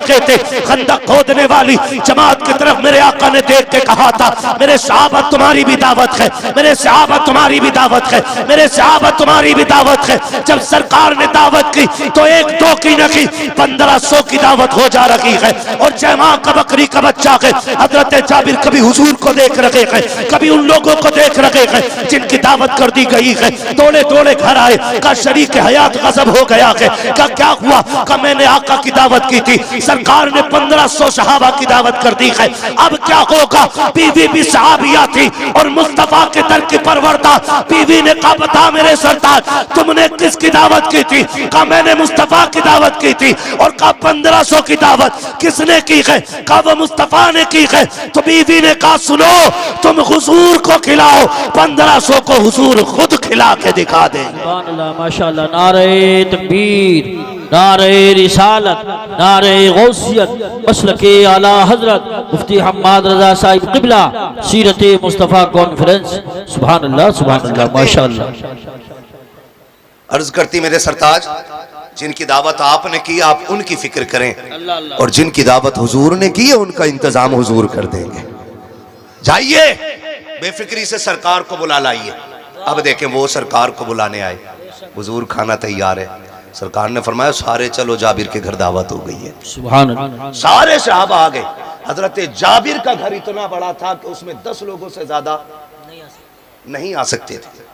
लगे थे, खंदक खोदने वाली जमात की तरफ मेरे आका ने देख के कहा था, मेरे सहाबा तुम्हारी भी दावत है, मेरे सहाबा तुम्हारी भी दावत है, मेरे सहाबा तुम्हारी भी दावत है। जब सरकार ने दावत की तो एक दो की नहीं 1500 की दावत हो जा रही है। और जमा का बकरी का बच्चा है, हजरत जाबिर कभी हुजूर को देख रहे हैं, कभी उन लोगों को देख रहे हैं जिनकी दावत कर दी गई है। दौड़े दौड़े घर आए, का शरीक हयात गजब हो गया है, का क्या हुआ, का मैंने आका की दावत की थी, सरकार ने 1500 सहाबा की दावत कर दी है, अब क्या होगा। बीवी भी सहाबिया थी और मुस्तफा के दर की परवरदा। बीवी ने कहा बता मेरे सरताज तुमने किसकी दावत की थी, कहा मैंने मुस्तफा की दावत की थी। और कहा 1500 की दावत किसने की है, कहा वो मुस्तफा ने की है। तो बीवी ने कहा सुनो तुम हुजूर को खिलाओ, 1500 को हुजूर खुद खिला के दिखा दे। सुभान अल्लाह माशाअल्लाह। नारे तकबीर, नारे रिसालत, नारे गौसियत, मसलके आला हजरत मुफ्ती हम्माद रजा साहिब क़िबला, सीरत मुस्तफ़ा कॉन्फ्रेंस। सुभान अल्लाह सुभान अल्लाह माशाअल्लाह। अर्ज करती मेरे सरताज जिनकी दावत आपने की आप उनकी फिक्र करें, और जिनकी दावत हुजूर ने की है उनका इंतजाम हुजूर कर देंगे। जाइए बेफिक्री से सरकार को बुला लाइए। अब देखें वो सरकार को बुलाने आए, हुजूर खाना तैयार है। सरकार ने फरमाया सारे चलो जाबिर के घर दावत हो गई है। सुभान अल्लाह। सारे सहाबा आ गए। हजरत जाबिर का घर इतना बड़ा था कि उसमें 10 लोगों से ज्यादा नहीं आ सकते थे।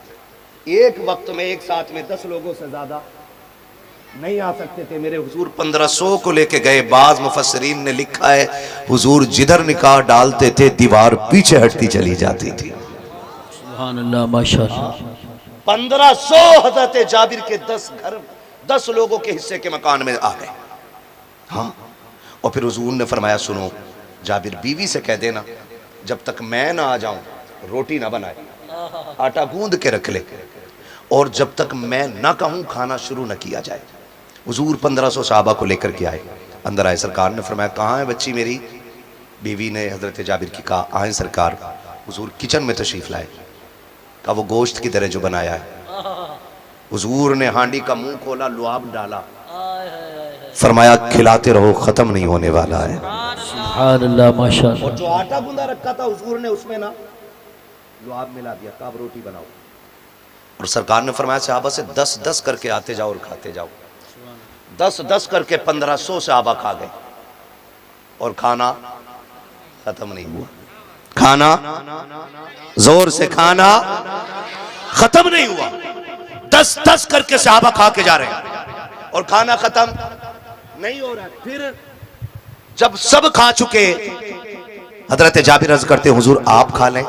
एक वक्त में एक साथ में 10 लोगों से ज्यादा नहीं आ सकते थे। मेरे हुजूर 1500 को लेके गए। बाज मुफस्सरीन ने लिखा है हुजूर जिधर निकाह डालते थे दीवार पीछे हटती चली जाती थी। सुभान अल्लाह माशाअल्लाह। 1500 हजरत जाबिर के 10 घर 10 लोगों के हिस्से के मकान में आ गए। हाँ, और फिर हुजूर ने फरमाया सुनो जाबिर बीवी से कह देना जब तक मैं ना आ जाऊं रोटी ना बनाए, आटा गूंद के रख ले, और जब तक मैं ना कहूं खाना शुरू न किया जाए। हुजूर 1500 सहाबा को लेकर के आए, अंदर आए। सरकार ने फरमाया कहाँ है बच्ची मेरी। बीवी ने हजरत जाबिर की कहा आए सरकार। हुजूर किचन में तशरीफ लाए। कहा वो गोश्त की तरह जो बनाया है। हुजूर ने हांडी का मुंह खोला, लुआब डाला, फरमाया खिलाते रहो खत्म नहीं होने वाला है। सुभान अल्लाह माशाअल्लाह। और जो आटा गूंदा रखा था हुजूर ने उसमें ना लुआब मिला दिया। कहा अब रोटी बनाओ। और सरकार ने फरमाया सहाबा से 10-10 करके आते जाओ और खाते जाओ। 10-10 करके 1500 सहाबा खा गए और खाना खत्म नहीं हुआ। खाना जोर से खाना खत्म नहीं हुआ। 10-10 करके सहाबा खा के जा रहे हैं और खाना खत्म नहीं हो रहा। फिर जब सब खा चुके हजरत जाबिर अर्ज करते हुजूर आप खा लें,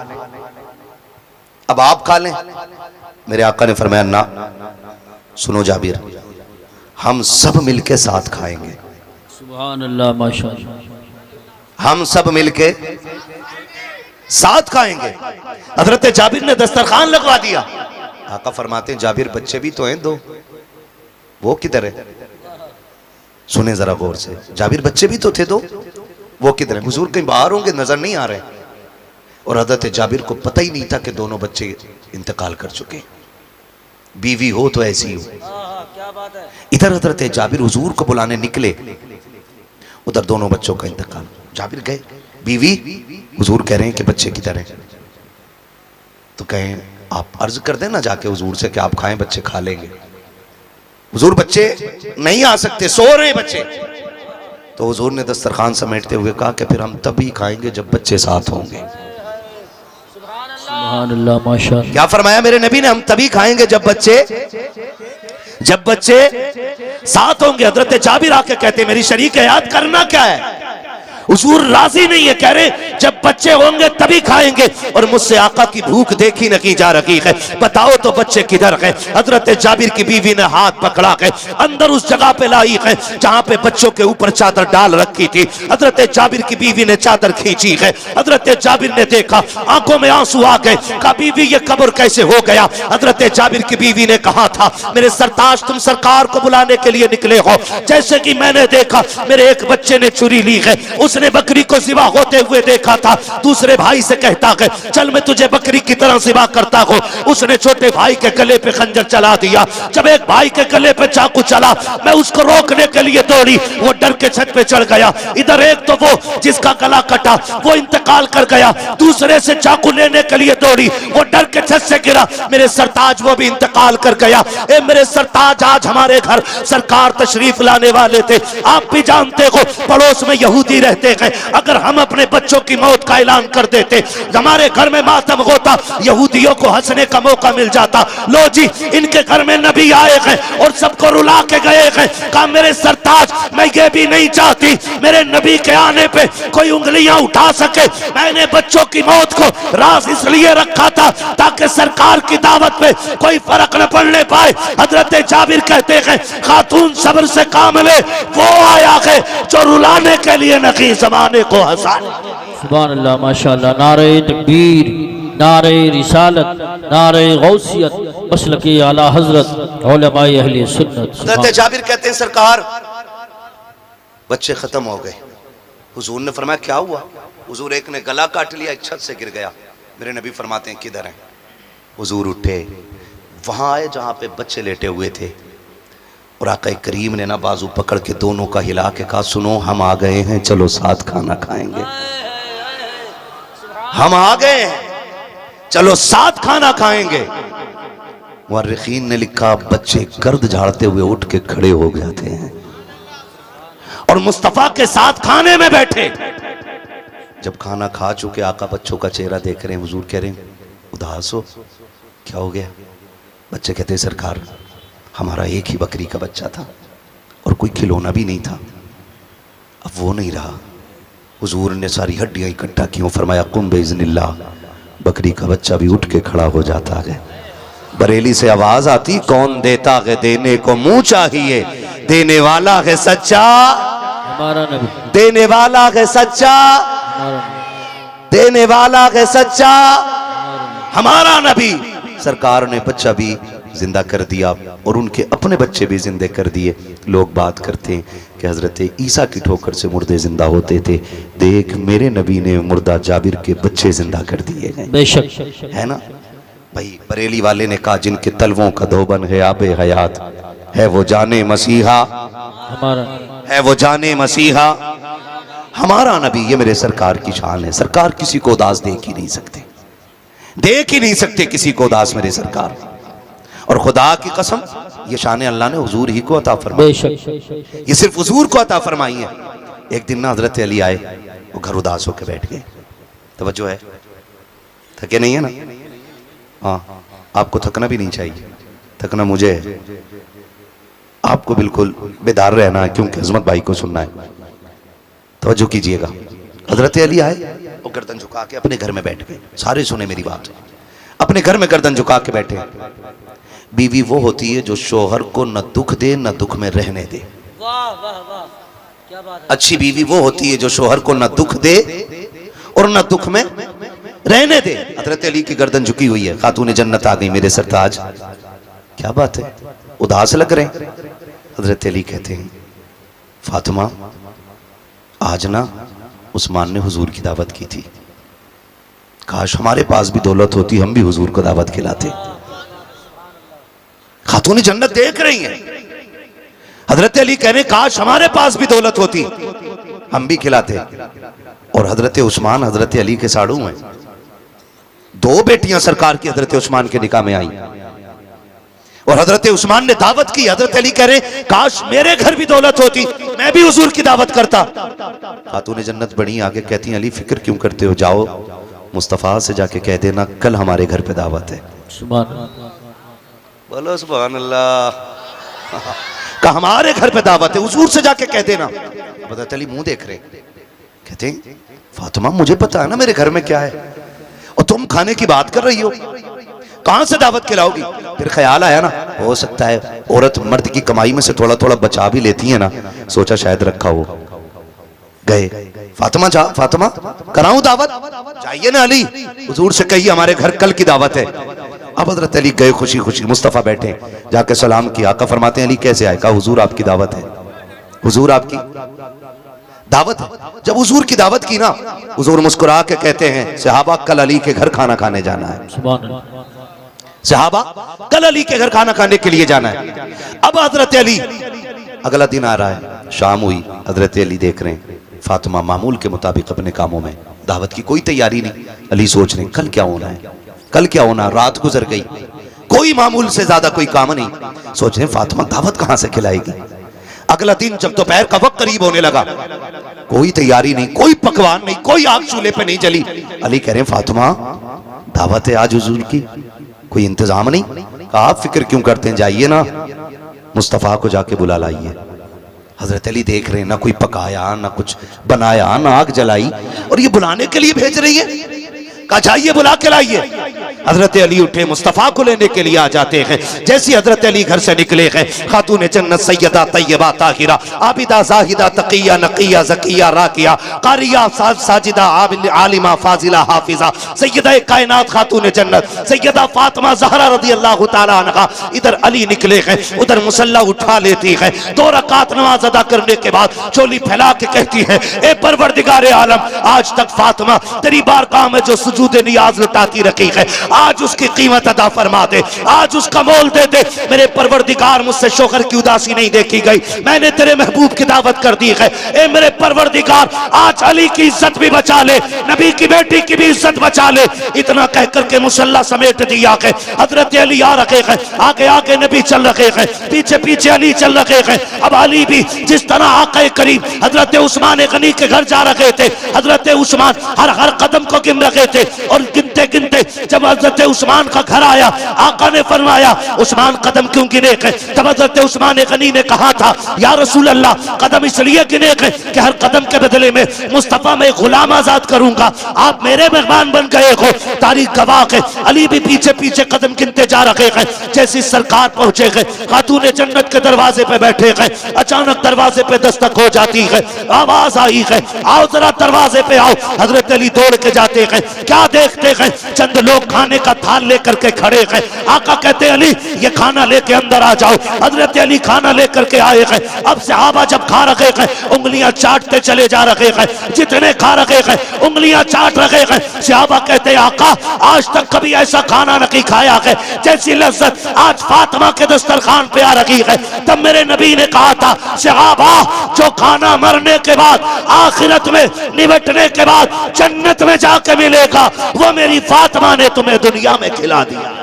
अब आप खा लें। मेरे आका ने फरमाया ना, सुनो जाबिर हम सब मिलके साथ खाएंगे। सुभान अल्लाह माशाअल्लाह। हम सब मिलके साथ खाएंगे। हजरत जाबिर ने दस्तरखान लगवा दिया। आका फरमाते हैं जाबिर बच्चे भी तो हैं दो, वो किधर है। सुने जरा गौर से, जाबिर बच्चे भी तो थे दो, वो किधर है। हुजूर कहीं बाहर होंगे नजर नहीं आ रहे। और हजरत जाबिर को पता ही नहीं था कि दोनों बच्चे इंतकाल कर चुके। बीवी हो तो ऐसी हो। क्या बात है। इधर हजरत जाबिर हुजूर को बुलाने निकले, उधर दोनों बच्चों का इंतकाल। जाबिर गए, बीवी हुजूर कह रहे हैं कि बच्चे किधर हैं। तो कहें आप अर्ज कर देना जाके हुजूर से कि आप खाएं बच्चे खा लेंगे। हुजूर बच्चे नहीं आ सकते, सो रहे बच्चे। तो हुजूर ने दस्तरखान समेटते हुए कहा कि फिर हम तभी खाएंगे जब बच्चे साथ होंगे। सुभान अल्लाह माशाअल्लाह। क्या फरमाया मेरे नबी ने, हम तभी खाएंगे जब बच्चे साथ होंगे। हजरत जाबिर आके कहते मेरी शरीक याद करना क्या है। हुजूर राजी नहीं है, कह रहे जब बच्चे होंगे तभी खाएंगे। और मुझसे आका की भूख देखी नहीं जा रही है, बताओ तो बच्चे किधर गए। हजरत जाबिर की बीवी ने हाथ पकड़ा के अंदर उस जगह पे लाई है जहां पे बच्चों के ऊपर चादर डाल रखी थी। हजरत जाबिर की बीवी ने चादर खींची है। हजरत जाबिर ने देखा, आंखों में आंसू आ गए। कहा बीवी ये कब्र कैसे हो गया। हजरत जाबिर की बीवी ने कहा था मेरे सरताज तुम सरकार को बुलाने के लिए निकले हो, जैसे कि मैंने देखा मेरे एक बच्चे ने चुरी ली है, उस उसने बकरी को ज़िबा होते हुए देखा था। दूसरे भाई से कहता है चल मैं तुझे बकरी की तरह ज़िबा करता हूँ। उसने छोटे भाई के गले पे खंजर चला दिया। जब एक भाई के गले पे चाकू चला, मैं उसको रोकने के लिए दौड़ी, वो डर के छत पे चढ़ गया। इधर एक तो वो जिसका गला कटा वो इंतकाल कर गया, दूसरे से चाकू लेने के लिए दौड़ी, वो डर के छत से गिरा। मेरे सरताज वो भी इंतकाल कर गया। ए मेरे सरताज, आज हमारे घर सरकार तशरीफ लाने वाले थे। आप भी जानते हो पड़ोस में यहूदी रहते हैं। अगर हम अपने बच्चों की मौत का ऐलान कर देते, हमारे घर में मातम होता, यहूदियों को हंसने का मौका मिल जाता। लो जी, इनके घर में नबी आए हैं और सबको रुला के गए हैं। कहा मेरे सरताज, मैं ये भी नहीं चाहती मेरे नबी के आने पे कोई उंगलियां उठा सके। मैंने बच्चों की मौत को राज इसलिए रखा था ताकि सरकार की दावत पे कोई फर्क न पड़ने पाए। हजरत जाबिर कहते हैं खातून सब्र से काम ले, वो आया है जो रुलाने के लिए नहीं जमाने को हंसाने। सुभान अल्लाह, माशाअल्लाह। नारे तकबीर, नारे रिसालत, नारे गौसियत, मसलके आला हजरत, उलमाए अहले सुन्नत। हजरत जाबिर कहते हैं सरकार बच्चे खत्म हो गए। हुजूर ने फरमाया क्या हुआ? हुजूर एक ने गला काट लिया, एक छत से गिर गया। मेरे नबी फरमाते हैं किधर हैं? हुजूर उठे, वहां आए जहां पे बच्चे लेटे हुए थे, और आका करीम ने ना बाजू पकड़ के दोनों का हिला के कहा सुनो हम आ गए हैं, चलो साथ खाना खाएंगे। हम आ गए हैं, चलो साथ खाना खाएंगे। मुअर्रिखीन ने लिखा बच्चे गर्द झाड़ते हुए उठ के खड़े हो जाते हैं और मुस्तफा के साथ खाने में बैठे। जब खाना खा चुके आका बच्चों का चेहरा देख रहे हैं, हुजूर कह रहे हैं उदास हो, क्या हो गया? बच्चे कहते हैं सरकार हमारा एक ही बकरी का बच्चा था और कोई खिलौना भी नहीं था, अब वो नहीं रहा। हुजूर ने सारी हड्डियां इकट्ठा की और फरमाया कुम बेइज़्निल्लाह, बकरी का बच्चा भी उठ के खड़ा हो जाता है। बरेली से आवाज आती कौन देता है देने को मुंह चाहिए, देने वाला है सच्चा, हमारा नबी। देने वाला है सच्चा, देने वाला है सच्चा, हमारा नबी। सरकार ने बच्चा भी जिंदा कर दिया और उनके अपने बच्चे भी जिंदे कर दिए। लोग बात करते हैं कि हजरत ईसा की ठोकर से मुर्दे जिंदा होते थे, देख मेरे नबी ने मुर्दा जाबिर के बच्चे जिंदा कर दिए हैं। बेशक है ना भाई? बरेली वाले ने कहा जिनके तलवों का धोबन है आबे हयात, है वो जाने मसीहा, हमारा है वो जाने मसीहा, हमारा नबी। ये मेरे सरकार की शान है। सरकार किसी को उदास देख ही नहीं सकते, देख ही नहीं सकते किसी को उदास मेरे सरकार। और खुदा की कसम ये शान अल्लाह ने हुजूर ही को अता फरमाई, ये सिर्फ हुजूर को अता फरमाई है। एक दिन ना हजरत अली आए, वो घर उदास होकर बैठ गए। तवज्जो है, थके नहीं है ना? हाँ, आपको थकना भी नहीं चाहिए, थकना मुझे है, आपको बिल्कुल बेदार रहना है क्योंकि अजमत भाई को सुनना है। तवज्जो कीजिएगा। हजरत अली आए और गर्दन झुका के अपने घर में बैठ गए। सारे सुने मेरी बात, अपने घर में गर्दन झुका के बैठे। बीवी वो होती है जो शोहर को न दुख दे न दुख में रहने दे। वाह वाह वाह, क्या बात है। अच्छी बीवी वो होती है जो शोहर को न दुख दे और न दुख में रहने दे। हजरत अली की गर्दन झुकी हुई है। खातून जन्नत आ गई मेरे सरताज, क्या बात है, उदास लग रहे हैं। हजरत अली कहते हैं फातिमा आज ना उस्मान ने हुजूर की दावत की थी, काश हमारे पास भी दौलत होती, हम भी हुजूर को दावत खिलाते। खातून जन्नत देख रही हैं। हजरत अली कह रहे काश हमारे पास भी दौलत होती, हम भी खिलाते। और हजरत उस्मान हजरत अली के साड़ू हैं। दो बेटियां सरकार की हजरत उस्मान के निकाह में आई और हजरत उस्मान ने दावत की। हजरत अली कह रहे काश मेरे घर भी दौलत होती, मैं भी हुजूर की दावत करता। खातून जन्नत बड़ी आगे कहती हैं अली फिक्र क्यों करते हो, जाओ मुस्तफा से जाके कह देना कल हमारे घर पे दावत है। बोलो सुभान अल्लाह। कहा हमारे घर पे दावत है, हुजूर से जाके कह देना। हजरत अली मुंह देख रहे, कहते फातिमा मुझे पता है ना मेरे घर में क्या है, और तुम खाने की बात कर रही हो, कहां से दावत खिलाओगी? फिर ख्याल आया ना, हो सकता है औरत मर्द की कमाई में से थोड़ा थोड़ा बचा भी लेती है ना, सोचा शायद रखा हो। गए फातिमा, जा फातिमा कराऊं दावत? जाइए ना अली, हुजूर से कहिए हमारे घर कल की दावत है। अब हजरत अली गए खुशी खुशी, मुस्तफा बैठे, जाके सलाम किया। आका फरमाते हैं अली कैसे आए? कहा हुजूर आपकी दावत है। हुजूर आपकी दावत है। जब हुजूर की दावत की ना, हुजूर मुस्कुरा के कहते हैं सहाबा कल अली के घर खाना खाने जाना है। सुभान अल्लाह। सहाबा कल अली के घर खाना खाने के लिए जाना है। अब हजरत अली, अगला दिन आ रहा है, शाम हुई, हजरत अली देख रहे हैं फातिमा मामूल के मुताबिक अपने कामों में, दावत की कोई तैयारी नहीं। अली सोच रहे हैं कल क्या होना है, कल क्या होना। रात गुजर गई, कोई मामूल से ज्यादा कोई काम नहीं। सोच रहे हैं फातिमा दावत कहां से खिलाएगी। अगला दिन जब दोपहर का वक्त करीब होने लगा, कोई तैयारी नहीं, कोई पकवान नहीं, कोई आग चूल्हे पे नहीं जली। अली कह रहे हैं फातिमा दावत है आज हुजूर की, कोई इंतजाम नहीं। कहा आप फिक्र क्यों करते हैं, जाइए ना मुस्तफा को जाके बुला लाइए। हजरत अली देख रहे हैं ना कोई पकाया, ना कुछ बनाया, ना आग जलाई, और ये बुलाने के लिए भेज रही है। कहा जाइए बुला के लाइए। हजरत अली उठे, मुस्तफा को लेने के लिए आ जाते हैं। जैसे हजरत अली घर से निकले हैं, खातून जन्नत सैयदा तैयबा ताहिरा आबिदा जाहिदा तकिया नकिया ज़किया राकिया कारिया साजिदा आलिमा फाजिला हाफिजा सैयदा कायनात खातून जन्नत सैयदा फातिमा ज़हरा रज़ी अल्लाह तआला अन्हा इधर अली निकले हैं, उधर मुसल्ला उठा लेती है। 2 रकात नमाज अदा करने के बाद चोली फैला के कहती है, ए परवरदिगार आलम, आज तक फातिमा तेरी बारगाह में जो सुजूद नियाज लुटाती रखी है, आज उसकी कीमत अदा फरमा दे, आज उसका मोल दे दे। मेरे परवरदिगार, मुझसे शोहर की उदासी नहीं देखी गई, मैंने तेरे महबूब की दावत कर दी है। ए मेरे परवरदिगार, आज अली की इज्जत भी बचा ले, नबी की बेटी की भी इज्जत बचा ले। इतना कह करके मुसल्ला समेट दिया है। हजरत अली आ रखे हैं, आगे आगे नबी चल रखे हैं, पीछे पीछे अली चल रखे हैं। अब अली भी जिस तरह आके करीब हजरत उस्मान गनी के घर जा रखे थे, हजरत उस्मान हर कदम को गिन रखे थे, और गिनते गिनते जब हजरत उस्मान का घर आया, आका ने फरमाया उस्मान कदम क्यों गिने हैं? तब हजरत उस्मान गनी ने कहा था, या रसूल अल्लाह, कदम इसलिए गिने हैं कि हर कदम के बदले में मुस्तफा में गुलाम आजाद करूंगा, आप मेरे मेहमान बन गए हो। तारीख गवाह है, अली भी पीछे पीछे कदम गिनते जा रहे हैं। जैसी सरकार पहुंचे हैं, खातून जन्नत के दरवाजे पे बैठे हैं, अचानक दरवाजे पे दस्तक हो जाती है, आवाज आई है, आओ जरा दरवाजे पे आओ। हजरत अली दौड़ के जाते हैं, क्या देखते हैं, चंद लोग खाने का थाल लेकर के खड़े हैं। आका कहते अली ये खाना लेके अंदर आ जाओ। हजरत अली खाना लेकर के आए हैं। अब सहाबा जब खा रहे हैं, उंगलियां चाटते चले जा रहे हैं, जितने खा रहे हैं उंगलियां चाट रहे हैं। सहाबा कहते आका आज तक कभी ऐसा खाना नहीं खाया है जैसी लज्जत आज फातिमा के दस्तरखान पे आ रही है। तब मेरे नबी ने कहा था, सहाबा जो खाना मरने के बाद, आखिरत में निबटने के बाद जन्नत में जाके मिलेगा, वो मेरी फातिमा ने तुम्हें दुनिया में खिला दिया।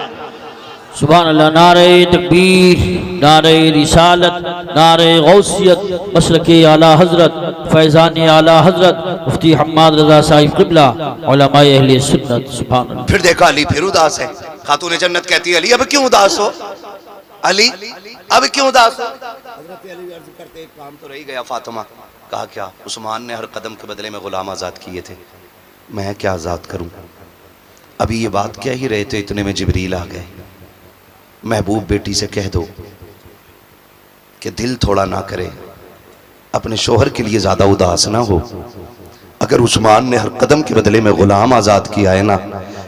सुभान अल्लाह। नारे तकबीर, नारे रिसालत, नारे गौसियत, मसलके आला हजरत, फैज़ान आला हजरत मुफ्ती हम्माद रज़ा साहिब क़िबला, उलमाए अहले सुन्नत। सुभान अल्लाह। फिर देखा अली फिर उदास है। खातून जन्नत कहती है, अली अब क्यों उदास हो, अली अब क्यों उदास हो? हज़रत अली अर्ज़ करते एक काम तो रह गया फातिमा। कहा क्या? उस्मान ने हर कदम के बदले में गुलाम आज़ाद किए थे, मैं क्या आज़ाद करूं? अभी ये बात कह ही रहे थे, इतने में जिब्रील आ गए। महबूब बेटी से कह दो कि दिल थोड़ा ना करे, अपने शोहर के लिए ज़्यादा उदास ना हो। अगर उस्मान ने हर कदम के बदले में गुलाम आज़ाद किया है ना,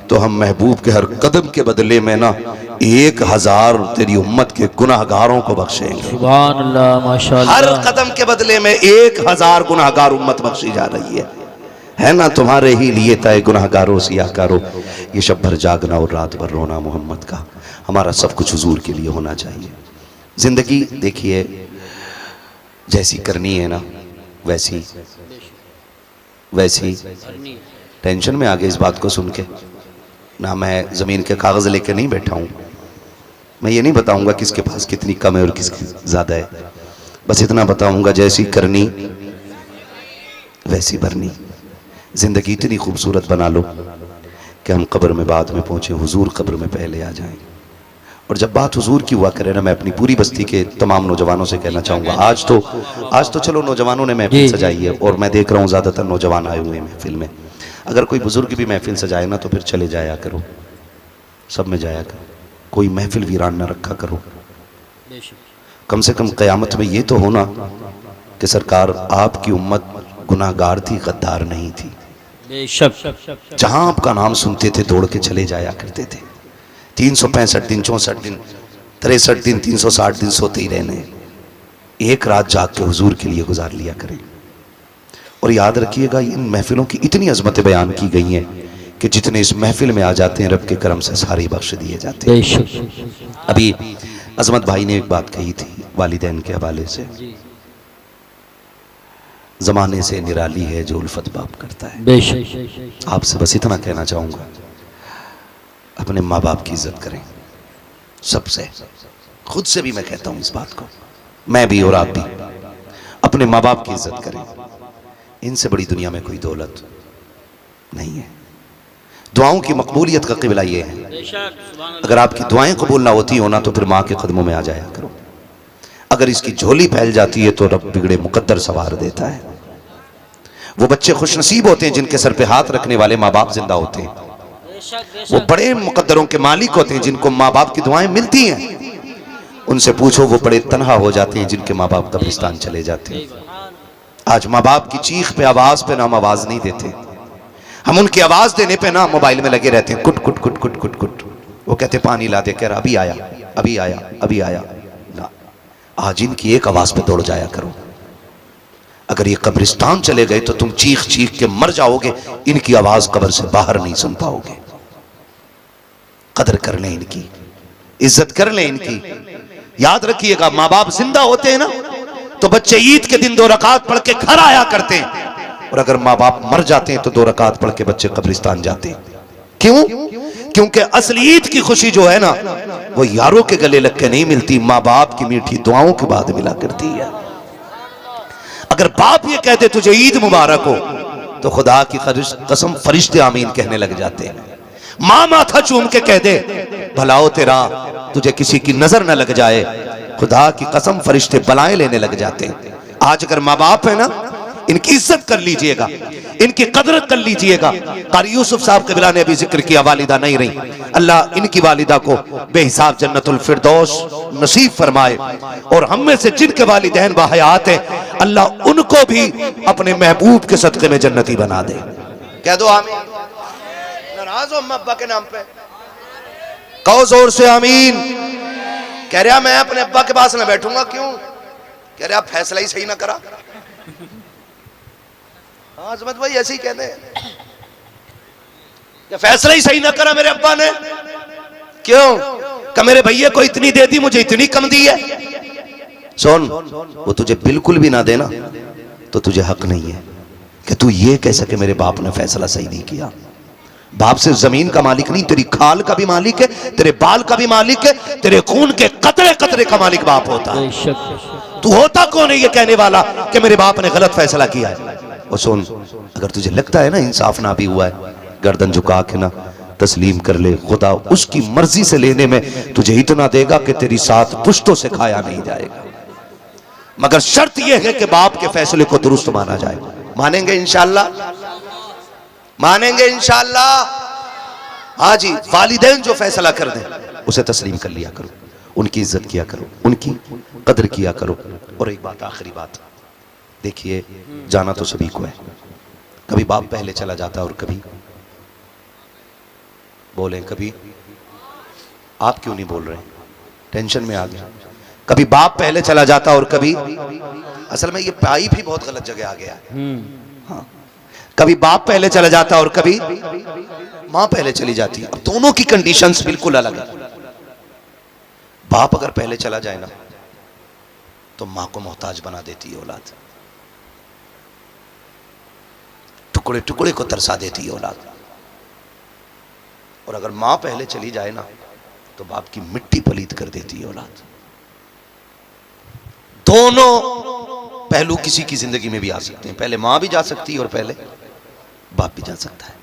तो हम महबूब के हर कदम के बदले में ना 1000 तेरी उम्मत के गुनाहगारों को बख्शेंगे। सुभान अल्लाह, माशाअल्लाह। हर कदम के बदले में 1000 गुनाहगार उम्मत बख्शी जा रही है ना? तुम्हारे ही लिए तय गुनाहगारों सियाकारों, ये शब भर जागना और रात भर रोना मोहम्मद का। हमारा सब कुछ हुजूर के लिए होना चाहिए। जिंदगी देखिए जैसी करनी है ना वैसी टेंशन में आ गए इस बात को सुन के ना। मैं ज़मीन के कागज़ लेके नहीं बैठा हूँ, मैं ये नहीं बताऊंगा किसके पास कितनी कम है और किसकी ज़्यादा है, बस इतना बताऊंगा जैसी करनी वैसी भरनी। ज़िंदगी इतनी खूबसूरत बना लो कि हम कब्र में बाद में पहुँचे, हुजूर कब्र में पहले आ जाएं। और जब बात हुजूर की हुआ करे ना, मैं अपनी पूरी बस्ती के तमाम नौजवानों से कहना चाहूँगा, आज तो चलो नौजवानों ने महफिल सजाई है और मैं देख रहा हूँ ज़्यादातर नौजवान आए हुए हैं महफिल में। अगर कोई बुजुर्ग भी महफिल सजाए ना तो फिर चले जाया करो, सब में जाया करो, कोई महफिल वीरान न रखा करो। कम से कम क़यामत में ये तो होना कि सरकार आपकी उम्मत गुनाहगार थी, गद्दार नहीं थी। जहां आपका नाम सुनते थे दौड़ के चले जाया करते थे। 365 दिन, 64 दिन, 63 दिन, 360 दिन सोते ही रहने, एक रात जाग के हुजूर के लिए गुजार लिया करें। और याद रखिएगा इन महफिलों की इतनी अजमतें बयान की गई हैं कि जितने इस महफिल में आ जाते हैं रब के करम से सारे बख्श दिए जाते हैं। बेशक अभी अजमत भाई ने एक बात कही थी वालिदैन के हवाले से, जमाने से निराली है जो उल्फत बाप करता है। बेशक आपसे बस इतना कहना चाहूँगा, अपने माँ बाप की इज्जत करें सबसे, खुद से भी मैं कहता हूँ इस बात को, मैं भी और आप भी अपने माँ बाप की इज्जत करें। इनसे बड़ी दुनिया में कोई दौलत नहीं है। दुआओं की मकबूलियत का क़िबला ये है, अगर आपकी दुआएं कबूल ना होती हो ना तो फिर माँ के कदमों में आ जाया करो। अगर इसकी झोली फैल जाती है तो रब बिगड़े मुकद्दर सवार देता है। वो बच्चे खुशनसीब होते हैं जिनके सर पे हाथ रखने वाले माँ बाप जिंदा होते हैं। वो बड़े मुकद्दरों के मालिक होते हैं जिनको माँ बाप की दुआएं मिलती हैं। उनसे पूछो वो बड़े तन्हा हो जाते हैं जिनके माँ बाप कब्रिस्तान चले जाते हैं। आज माँ बाप की चीख पे आवाज पे ना हम आवाज नहीं देते, हम उनकी आवाज देने पे ना मोबाइल में लगे रहते हैं, कुट कुट कुट कुट कुट कुट। वो कहते पानी ला दे, कह रहा अभी आया अभी आया अभी आया ना। आज इनकी एक आवाज पे दौड़ जाया करो। अगर ये कब्रिस्तान चले गए तो तुम चीख चीख के मर जाओगे, इनकी आवाज कब्र से बाहर नहीं सुन पाओगे। कदर कर लें इनकी, इज्जत कर लें इनकी। याद रखिएगा माँ बाप जिंदा होते हैं ना तो बच्चे ईद के दिन 2 रकात पढ़ के घर आया करते हैं, और अगर माँ बाप मर जाते हैं तो 2 रकात पढ़ के बच्चे कब्रिस्तान जाते हैं। क्यों? क्योंकि असली ईद की खुशी जो है ना वो यारों के गले लग के नहीं मिलती, माँ बाप की मीठी दुआओं के बाद मिला करती है। अगर बाप ये कहते तुझे ईद मुबारक हो तो खुदा की कसम फरिश्ते आमीन कहने लग जाते हैं। माँ माथा चूम के कह दे भला हो तेरा, तुझे किसी की नजर न लग जाए, खुदा की कसम फरिश्ते बलाएं लेने लग जाते हैं। आज अगर माँ बाप है ना, इनकी इज्जत कर लीजिएगा, इनकी कदर कर लीजिएगा। कारी यूसुफ साहब कबीला ने अभी जिक्र किया, वालिदा नहीं रही, अल्लाह इनकी वालिदा को बेहिसाब जन्नतुल फिरदौस नसीब फरमाए, और हम में से जिनके वालिदैन बाहयात हैं अल्लाह उनको भी अपने महबूब के सदक़े में जन्नती बना दे। कह दो आमीन। नाराज हो अम्मा अब्बा के नाम पे? कहो जोर से आमीन। कह रहा मैं अपने अब्बा के पास ना बैठूंगा। क्यों? कह रहा फैसला ही सही ना करा। हाँ अजमत भाई ऐसे ही कहते हैं कि फैसला ही सही ना करा मेरे अब्बा ने। क्यों? कि मेरे भैया को इतनी दे दी, मुझे इतनी कम दी है। सुन, वो तुझे बिल्कुल भी ना देना तो तुझे हक नहीं है कि तू ये कह सके मेरे बाप ने फैसला सही नहीं किया। बाप सिर्फ जमीन का मालिक नहीं, तेरी खाल का भी मालिक है, तेरे बाल का भी मालिक है, तेरे खून के कतरे कतरे का मालिक बाप होता है। तू होता कौन है ये कहने वाला कि मेरे बाप ने गलत फैसला किया है? और सुन, अगर तुझे लगता है ना इंसाफ ना भी हुआ है, गर्दन झुका के ना तस्लीम कर ले। खुदा उसकी मर्जी से लेने में तुझे इतना देगा कि तेरी 7 पुश्तों से खाया नहीं जाएगा। मगर शर्त यह है कि बाप के फैसले को दुरुस्त माना जाए। मानेंगे इंशाअल्लाह? मानेंगे इंशाअल्लाह? हाँ जी, वालिदैन जो फैसला कर दें उसे तस्लीम कर लिया करो, उनकी इज्जत किया करो, उनकी कदर किया करो। और एक बात, आखिरी बात, देखिए जाना तो सभी को है, कभी बाप पहले चला जाता है और कभी, बोलें कभी, आप क्यों नहीं बोल रहे? टेंशन में आ गया। कभी बाप पहले चला जाता और कभी, असल में ये पाइप ही बहुत गलत जगह आ गया है। हाँ, कभी बाप पहले चला जाता और कभी माँ पहले चली जाती है। अब दोनों की कंडीशंस बिल्कुल अलग है। बाप अगर पहले चला जाए ना तो माँ को मोहताज बना देती है औलाद, टुकड़े टुकड़े को तरसा देती है औलाद। और अगर माँ पहले चली जाए ना तो बाप की मिट्टी पलीत कर देती है औलाद। दोनों पहलू किसी की जिंदगी में भी आ सकते हैं। पहले माँ भी जा सकती है और पहले बाप भी जा सकता है।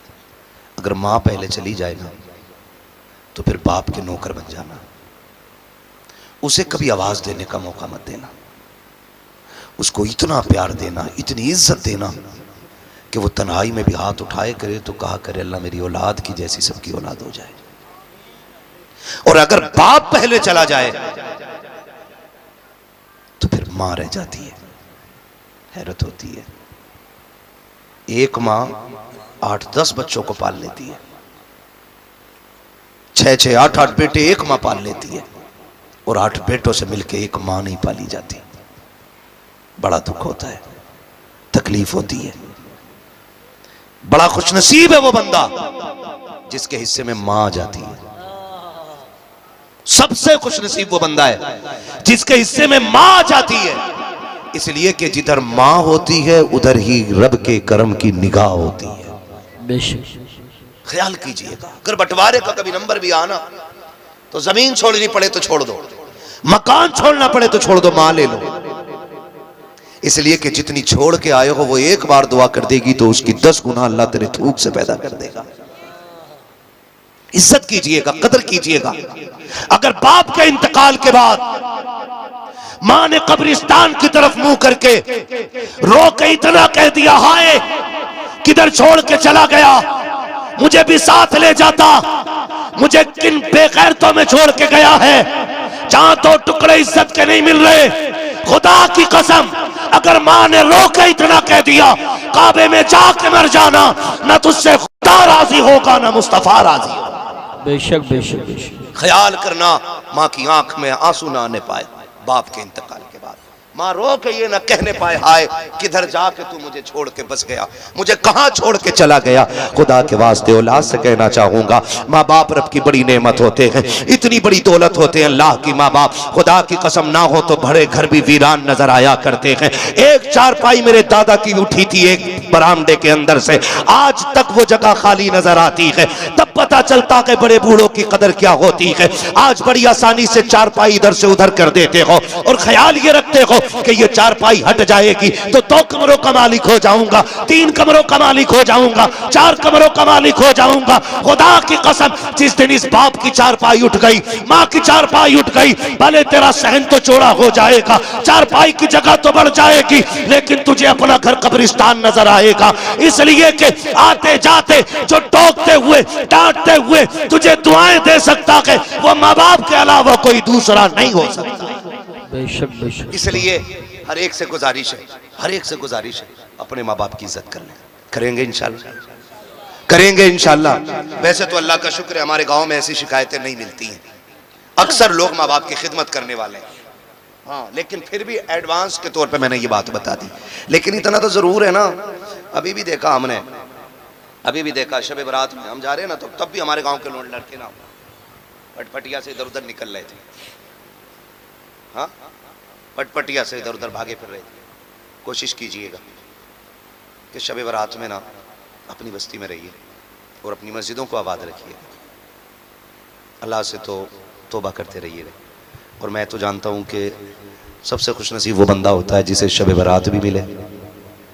अगर माँ पहले चली जाए ना तो फिर बाप के नौकर बन जाना, उसे कभी आवाज देने का मौका मत देना, उसको इतना प्यार देना, इतनी इज्जत देना कि वो तन्हाई में भी हाथ उठाए करे तो कहा करे अल्लाह मेरी औलाद की जैसी सबकी औलाद हो जाए। और अगर बाप पहले चला जाए तो फिर मां रह जाती है। हैरत होती है, एक मां 8-10 बच्चों को पाल लेती है, 6-6, 8-8 बेटे एक मां पाल लेती है, और 8 बेटों से मिलकर एक मां नहीं पाली जाती। बड़ा दुख होता है, तकलीफ होती है। बड़ा खुशनसीब है वो बंदा जिसके हिस्से में मां जाती है। सबसे खुशनसीब वो बंदा है जिसके हिस्से में मां जाती है, इसलिए कि जिधर मां होती है उधर ही रब के करम की निगाह होती है। बेशक ख्याल कीजिएगा, अगर बंटवारे का कभी नंबर भी आना तो जमीन छोड़नी पड़े तो छोड़ दो, मकान छोड़ना पड़े तो छोड़ दो, मां ले लो। इसलिए कि जितनी छोड़ के आए हो वो एक बार दुआ कर देगी तो उसकी 10 गुना अल्लाह तेरे थूक से पैदा कर देगा। इज्जत कीजिएगा, कदर कीजिएगा। अगर बाप के इंतकाल के बाद मां ने कब्रिस्तान की तरफ मुंह करके रो के इतना कह दिया, हाय किधर छोड़ के चला गया, मुझे भी साथ ले जाता, मुझे किन बेगैरतों में छोड़ के गया है, जहां तो टुकड़े इज्जत के नहीं मिल रहे। खुदा की कसम, अगर मां ने रो के इतना कह दिया, काबे में जाके मर जाना, ना तुझसे खुदा राजी होगा ना मुस्तफा राजी होगा। बेशक बेशक बेशक। ख्याल करना मां की आंख में आंसू ना आने पाए बाप के इंतकाल के बाद। मां रो के ये ना कहने पाए, हाय किधर जाके तू मुझे छोड़ के बस गया, मुझे कहां छोड़ के चला गया। खुदा के वास्ते औलाद से कहना चाहूंगा, माँ बाप रब की बड़ी नेमत होते हैं, इतनी बड़ी दौलत होते हैं अल्लाह की माँ बाप। खुदा की कसम ना हो तो बड़े घर भी वीरान नजर आया करते हैं। एक चारपाई मेरे दादा की उठी थी एक बरामदे के अंदर से, आज तक वो जगह खाली नजर आती है। तब पता चलता कि बड़े बूढ़ों की कदर क्या होती है। आज बड़ी आसानी से चारपाई इधर से उधर कर देते हो और ख्याल ये रखते हो कि ये चारपाई हट जाएगी तो 2 कमरों का मालिक हो जाऊंगा, 3 कमरों का मालिक हो जाऊंगा, 4 कमरों का मालिक हो जाऊंगा। खुदा की कसम, जिस दिन इस बाप की चारपाई उठ गई, माँ की चारपाई उठ गई, भले तेरा सहन तो चौड़ा हो जाएगा, चारपाई की जगह तो बढ़ जाएगी, लेकिन तुझे अपना घर कब्रिस्तान नजर आएगा। इसलिए कि आते जाते जो टोकते हुए डांटते हुए तुझे दुआएं दे सकता है, वो माँ बाप के अलावा कोई दूसरा नहीं हो सकता। बेशक बेशक। इसलिए हर एक से गुजारिश है, हर एक से गुजारिश है, अपने माँ बाप की इज्जत कर लें। करेंगे इंशाल्लाह, करेंगे इंशाल्लाह। वैसे तो अल्लाह का शुक्र है हमारे गांव में ऐसी शिकायतें नहीं मिलती हैं, अक्सर लोग माँ बाप की खिदमत करने वाले हैं। हाँ, लेकिन फिर भी एडवांस के तौर पे मैंने ये बात बता दी। लेकिन इतना तो जरूर है ना, अभी भी देखा हमने, अभी भी देखा शब बरात में हम जा रहे हैं ना, तो तब भी हमारे गांव के लोग लड़के ना पटपटिया से इधर उधर निकल रहे थे। हाँ, पटपटिया से इधर उधर भागे फिर रहे थे। कोशिश कीजिएगा कि शब बरात में ना अपनी बस्ती में रहिए और अपनी मस्जिदों को आबाद रखिए। अल्लाह से तो तौबा करते रहिए। और मैं तो जानता हूँ कि सबसे खुशनसीब वो बंदा होता है जिसे शब बरात भी मिले,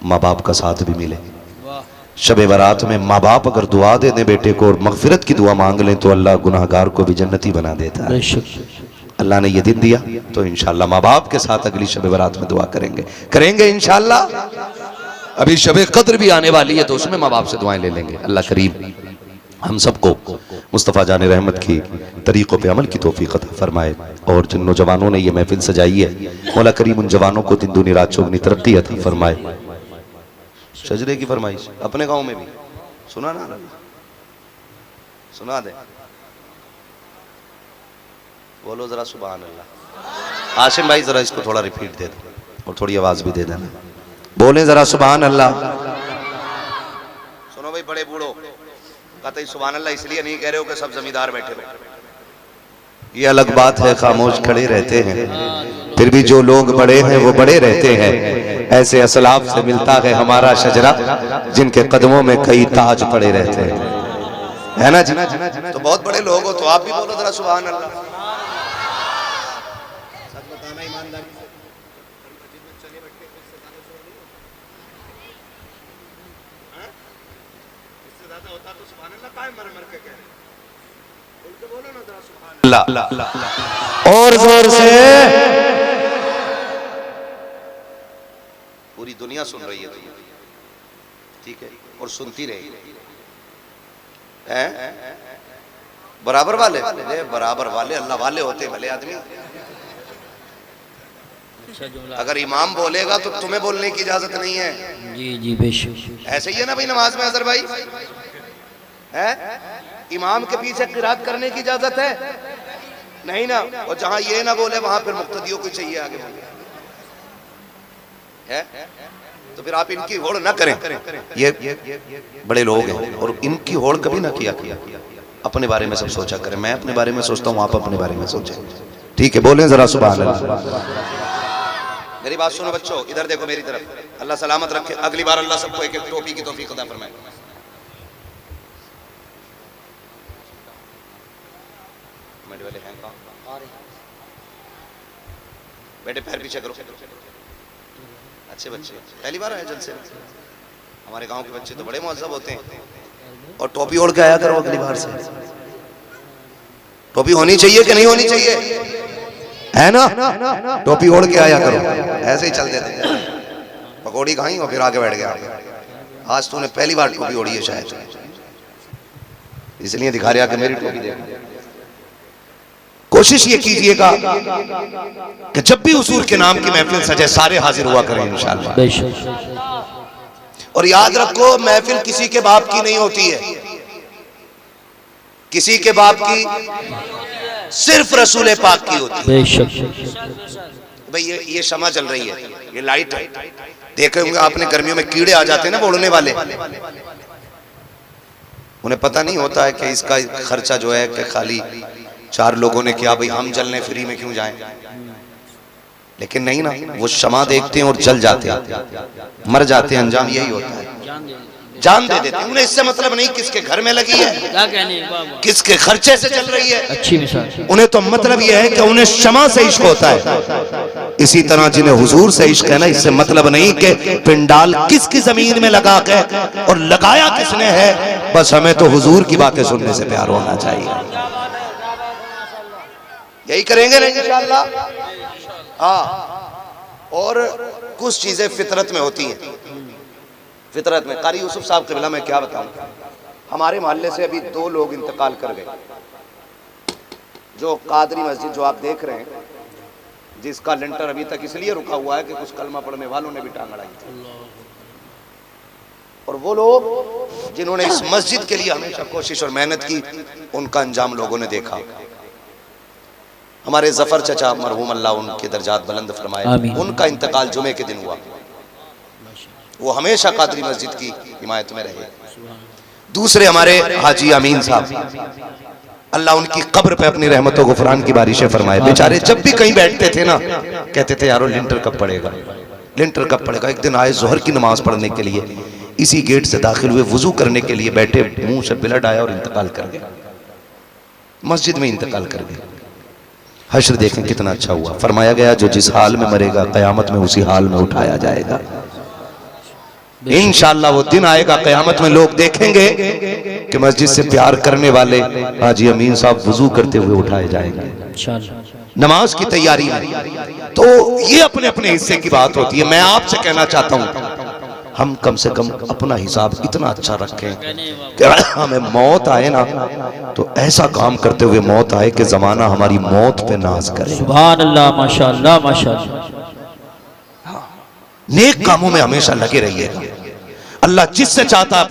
माँ बाप का साथ भी मिले। शब बरात में माँ बाप अगर दुआ दे दें बेटे को और मगफिरत की दुआ मांग लें तो अल्लाह गुनाहगार को भी जन्नती बना देता है। अल्लाह ने ये दिन दिया तो इंशाल्लाह माँ बाप के साथ अगली शब बरात में दुआ करेंगे, करेंगे इंशाल्लाह। अभी शब कद्र भी आने वाली है तो उसमें माँ बाप से दुआएं ले लेंगे। अल्लाह करीम हम सबको मुस्तफ़ा जान रहमत की तरीक़ों पे अमल की तौफीक अता फरमाए। और जिन नौजवानों ने ये महफिल सजाई है, मौला करीम उन जवानों को दिन दूनी रात चौगनी तरक्की अता फरमाए। सजदे की फरमाइश अपने गाँव में भी सुना ना, सुना दे, बोलो जरा सुभान अल्लाह। आशिम भाई जरा इसको थोड़ा रिपीट दे दो और थोड़ी आवाज भी दे देना, बोले जरा सुभान अल्लाह। सुनो भाई बड़े बूढ़ो, कहते सुभान अल्लाह इसलिए नहीं कह रहे हो कि सब जमींदार बैठे बैठे, ये अलग बात है, खामोश खड़े रहते हैं, फिर भी जो लोग बड़े हैं वो बड़े रहते हैं। ऐसे असलाफ से मिलता है हमारा शजरा, जिनके कदमों में कई ताज पड़े रहते हैं, है ना जी। तो बहुत बड़े लोग हो तो आप भी बोलो जरा सुभान अल्लाह। और जोर से, पूरी दुनिया सुन रही है, ठीक है, और सुनती रहेगी। बराबर वाले, बराबर वाले अल्लाह वाले होते भले आदमी। अगर इमाम बोलेगा तो तुम्हें बोलने की इजाजत नहीं है। जी जी बेशक। ऐसे ही है ना भाई नमाज में अजहर भाई, है इमाम के पीछे किरात करने की इजाजत है नहीं ना। और जहां ये ना बोले वहां फिर मुक्तदियों को चाहिए आगे बोले, है तो फिर आप इनकी होड़ ना करें। ये बड़े लोग हैं और इनकी होड़ कभी ना किया। अपने बारे में सब सोचा करें। मैं अपने बारे में सोचता हूँ, आप अपने बारे में सोचें। ठीक है, बोलें जरा सुभान अल्लाह। मेरी बात सुनो बच्चों, इधर देखो मेरी तरफ। अल्लाह सलामत रखे। अगली बार अल्लाह सबको एक एक टोपी की तौफीक अता फरमाए। वाले हैं कहाँ? बेटे पैर पीछे करो। अच्छे बच्चे, पहली बार आए जलसे। हमारे गांव के बच्चे तो बड़े मुअज्जब होते हैं। और टोपी ओढ़ के आया करो अगली बार से। टोपी होनी चाहिए कि नहीं होनी चाहिए, है ना? टोपी ओढ़ के आया करो, ऐसे ही चल देते। पकौड़ी खाई और फिर आगे बैठ गया। आज तूने पहली बार टोपी ओढ़ी है शायद, इसलिए दिखा रहा कि मेरी टोपी देख। कोशिश ये कीजिएगा कि जब भी हुजूर के नाम की महफिल सजे सारे हाजिर हुआ करें इंशाअल्लाह। और याद रखो, महफिल किसी के बाप की नहीं होती है, किसी के बाप की सिर्फ रसूल पाक की होती है। भाई ये शमा चल रही है, ये लाइट है। देखे होंगे आपने गर्मियों में कीड़े आ जाते हैं ना उड़ने वाले, उन्हें पता नहीं होता है कि इसका खर्चा जो है कि खाली 4 लोगों ने किया, भाई हम जलने फ्री में क्यों जाएं। लेकिन नहीं ना, वो शमा देखते हैं और जल जाते हैं, मर जाते हैं। अंजाम यही होता है, जान दे देते हैं। उन्हें इससे मतलब नहीं किसके घर में लगी है, किसके खर्चे से चल रही है। अच्छी मिसाल। उन्हें तो मतलब यह है कि उन्हें शमा से इश्क होता है। इसी तरह जिन्हें हुजूर से इश्क है ना, इससे मतलब नहीं कि पिंडाल किसकी जमीन में लगा के और लगाया किसने है, बस हमें तो हुजूर की बातें सुनने से प्यार होना चाहिए। यही करेंगे ना इंशाअल्लाह। हाँ, और कुछ चीजें फितरत में होती हैं। फितरत में कारी यूसुफ साहब क़िबला में क्या बताऊं, हमारे मोहल्ले से अभी 2 लोग इंतकाल कर गए। जो कादरी मस्जिद जो आप देख रहे हैं, जिसका लिंटर अभी तक इसलिए रुका हुआ है कि कुछ कलमा पढ़ने वालों ने भी टांग अड़ाई थी। और वो लोग जिन्होंने इस मस्जिद के लिए हमेशा कोशिश और मेहनत की, उनका अंजाम लोगों ने देखा। हमारे जफर चचा मरहूम अल्लाह उनके दर्जात बुलंद फरमाए, उनका इंतकाल जुमे के दिन हुआ। वो हमेशा कादरी मस्जिद की हिमायत में रहे। दूसरे हमारे हाजी अमीन साहब, अल्लाह उनकी कब्र पे अपनी रहमतों गुफरान की बारिशें फरमाए। बेचारे जब भी कहीं बैठते थे ना, कहते थे यारो लिंटर कब पड़ेगा, लिंटर कब पड़ेगा। एक दिन आए जोहर की नमाज पढ़ने के लिए, इसी गेट से दाखिल हुए, वुजू करने के लिए बैठे, मुंह से ब्लड आया और इंतकाल कर गए। मस्जिद में इंतकाल कर गए। हश्र देखें कितना अच्छा हुआ। फरमाया गया जो जिस हाल में मरेगा क़यामत में उसी हाल में उठाया जाएगा। इंशाअल्लाह वो दिन आएगा, क़यामत में लोग देखेंगे कि मस्जिद से प्यार करने वाले हाजी अमीन साहब वुजू करते हुए उठाए जाएंगे नमाज की तैयारी में। तो ये अपने अपने हिस्से की बात होती है। मैं आपसे कहना चाहता हूँ, हम कम से कम अपना हिसाब इतना अच्छा रखें कि हमें मौत आए ना, तो ऐसा काम करते हुए मौत आए कि जमाना हमारी मौत पे नाज करे। सुभान अल्लाह, माशाअल्लाह माशाअल्लाह। नेक कामों में हमेशा लगे रहिएगा। अल्लाह जिससे चाहता